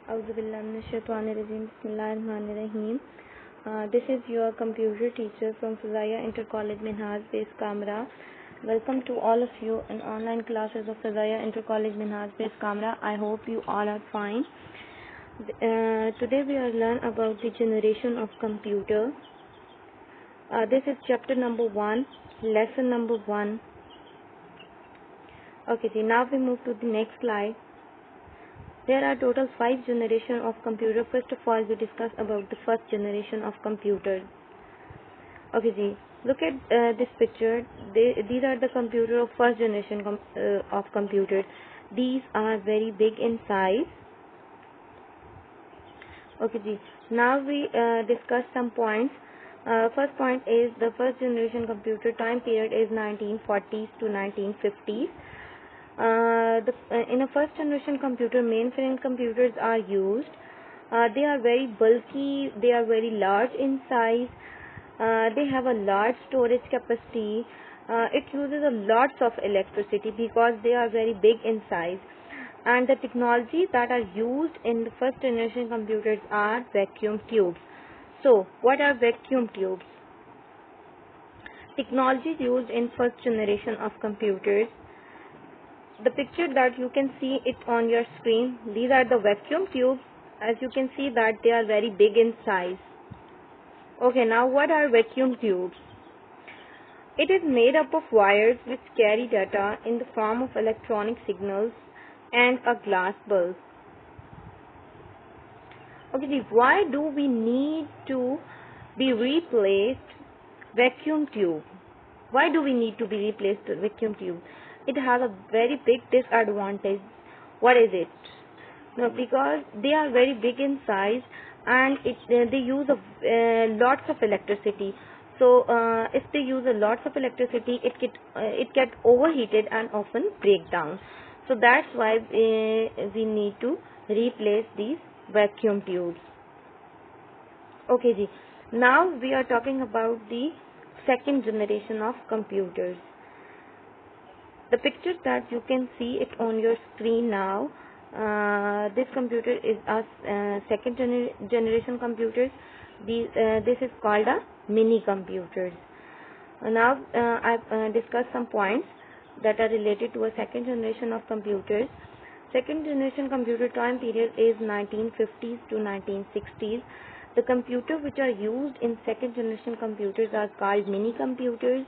Auzubillahiminash-shaytanir-rajeem. Bismillahir-rahmanir-rahim. This is your computer teacher from Fazaya Inter College Minhaj based Kamra. Welcome to all of you in online classes of Fazaya Inter College Minhaj based Kamra. I hope you all are fine. Today we will learn about the generation of computer. This is chapter number 1, lesson number 1. Okay, now we move to the next slide. There are total 5 generations of computer. First of all, we discuss about the first generation of computers. Okay, look at this picture. These are the computer of first generation of computers. These are very big in size. Okay, now we discuss some points. First point is the first generation computer time period is 1940s to 1950s. In a first generation computer, mainframe computers are used. They are very bulky, they are very large in size, they have a large storage capacity. It uses a lots of electricity because they are very big in size. And the technology that are used in the first generation computers are vacuum tubes. So, what are vacuum tubes? Technology used in first generation of computers. The picture that you can see it on your screen, these are the vacuum tubes. As you can see that they are very big in size. Okay, now what are vacuum tubes? It is made up of wires which carry data in the form of electronic signals and a glass bulb. Okay, why do we need to be replaced vacuum tube? Why do we need to be replaced vacuum tube? It has a very big disadvantage. What is it? No, because they are very big in size and they use lots of electricity. So if they use a lots of electricity, it get overheated and often break down. So that's why we need to replace these vacuum tubes. Okay, now we are talking about the second generation of computers. The picture that you can see it on your screen now, this computer is a second generation computers. This is called a mini computers. Now I've discussed some points that are related to a second generation of computers. Second generation computer time period is 1950s to 1960s. The computers which are used in second generation computers are called mini computers.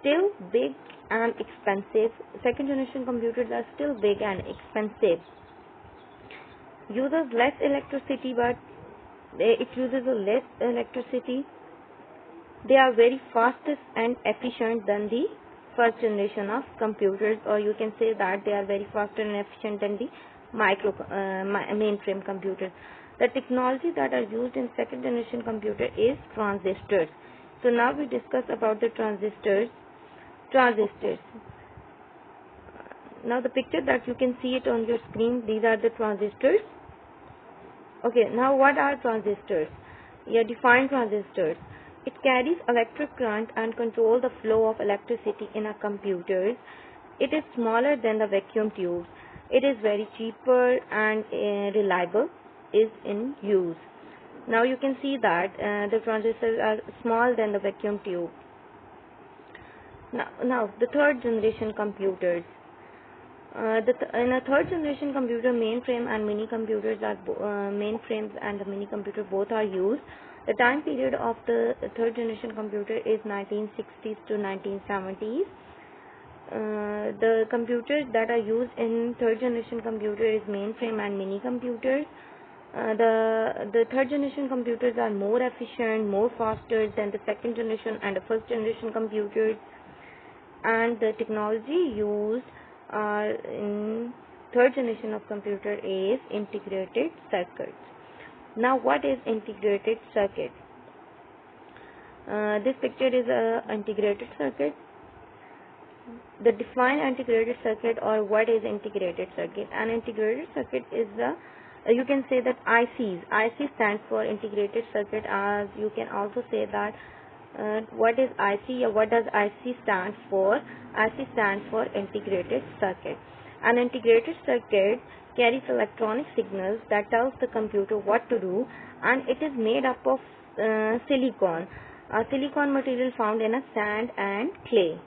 Still big and expensive. Second generation computers are still big and expensive. Uses less electricity, but it uses less electricity. They are very fastest and efficient than the first generation of computers, or you can say that they are very faster and efficient than the mainframe computers. The technology that are used in second generation computer is transistors. So now we discuss about the transistors. Now the picture that you can see it on your screen, these are the transistors. Okay, now what are transistors? Define transistors. It carries electric current and controls the flow of electricity in a computer. It is smaller than the vacuum tubes. It is very cheaper and reliable, is in use. Now you can see that the transistors are small than the vacuum tube. Now the third generation computers. In a third generation computer, mainframe and mini computers are mainframes and the mini computer both are used. The time period of the third generation computer is 1960s to 1970s. The computers that are used in third generation computer is mainframe and mini computers. The third generation computers are more efficient, more faster than the second generation and the first generation computers. And the technology used in third generation of computer is integrated circuits. Now what is integrated circuit? This picture is a integrated circuit. The define integrated circuit, or what is integrated circuit? An integrated circuit is you can say that ICs. IC stands for integrated circuit, as you can also say that what is IC or what does IC stand for? IC stands for integrated circuit. An integrated circuit carries electronic signals that tells the computer what to do, and it is made up of silicon, a silicon material found in a sand and clay.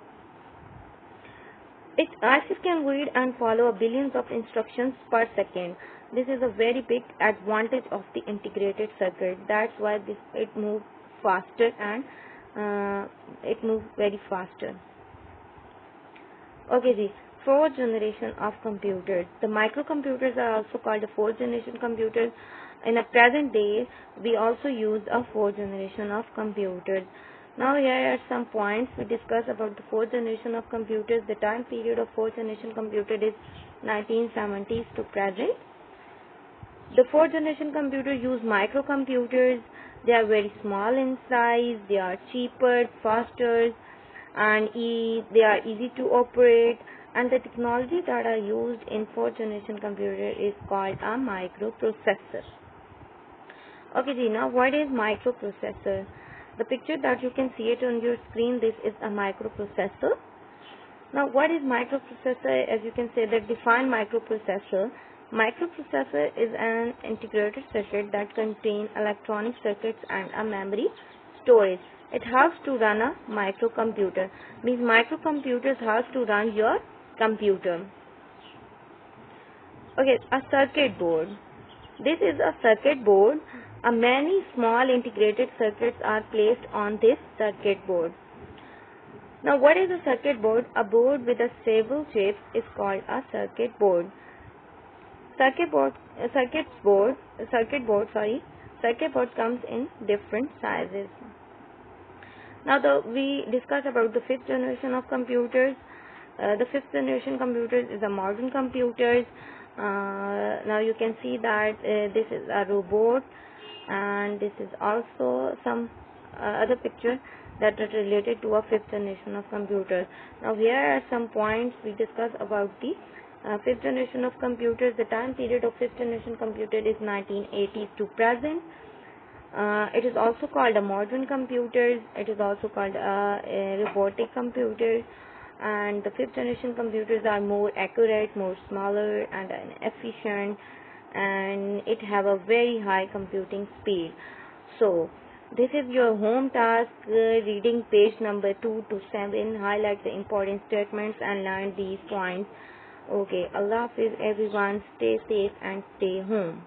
Its ICs can read and follow billions of instructions per second. This is a very big advantage of the integrated circuit. That's why it moves faster, and it moves very faster. Okay, the fourth generation of computers. The microcomputers are also called the fourth generation computers. In the present day, we also use a fourth generation of computers. Now here are some points we discuss about the fourth generation of computers. The time period of fourth generation computer is 1970s to present. The fourth generation computer use microcomputers. They are very small in size, they are cheaper, faster, and they are easy to operate, and the technology that are used in fourth generation computer is called a microprocessor. Okay, now what is microprocessor? The picture that you can see it on your screen, this is a microprocessor. Now what is microprocessor? As you can say that define microprocessor. Microprocessor is an integrated circuit that contains electronic circuits and a memory storage. It helps to run a microcomputer. Means microcomputers helps to run your computer. Okay, a circuit board. This is a circuit board. Many small integrated circuits are placed on this circuit board. Now what is a circuit board? A board with a several chips is called a circuit board. Circuit board comes in different sizes. Now we discussed about the fifth generation of computers. The fifth generation computers is a modern computers. Now you can see that this is a robot, and this is also some other picture that are related to a fifth generation of computers. Now here are some points we discussed about the fifth generation of computers. The time period of fifth generation computer is 1980s to present. It is also called a modern computers. It is also called a robotic computer. And the fifth generation computers are more accurate, more smaller, and efficient, and it have a very high computing speed. So this is your home task, reading page number 2 to 7. Highlight the important statements and learn these points. Okay, Allah Hafiz everyone. Stay safe and stay home.